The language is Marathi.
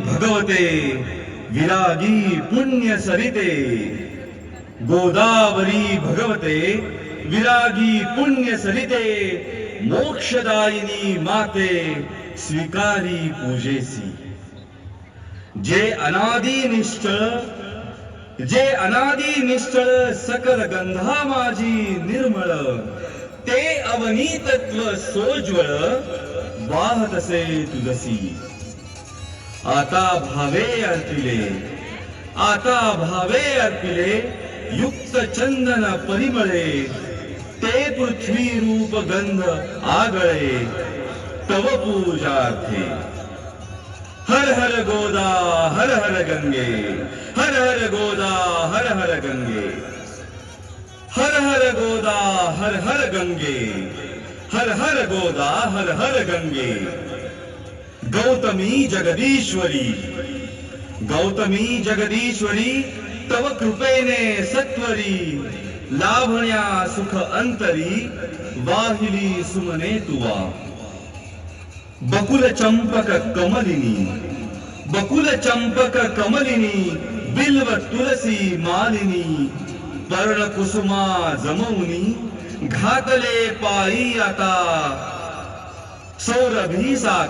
भगवते विरागी पुण्य सरिते गोदावरी भगवते विरागी पुण्य सरिते मोक्षदायिनी माते स्वीकारी पूजेसी जे अनादी निश्चळ सकल गंधा माझी निर्मळ ते अवनी तत्व सोज्वळ वाहत असे तुझसी आता भावे अर्पिले युक्त चंदन परिमळे ते पृथ्वी रूप गंध आगळे तव पूजार्थे हर हर गोदा हर हर गंगे हर हर गोदा हर हर गंगे हर हर गोदा हर हर गंगे हर हर गोदा हर हर गंगे गौतमी जगदीश्वरी तव कृपेने सत्वरी लाभण्या सुख अंतरी वाहिली सुमने तुवा बकुल चंपक कमलिनी बिल्व तुलसी मालिनी पर्ण कुसुमा जमवनी घातले पायी आता सौरभी सा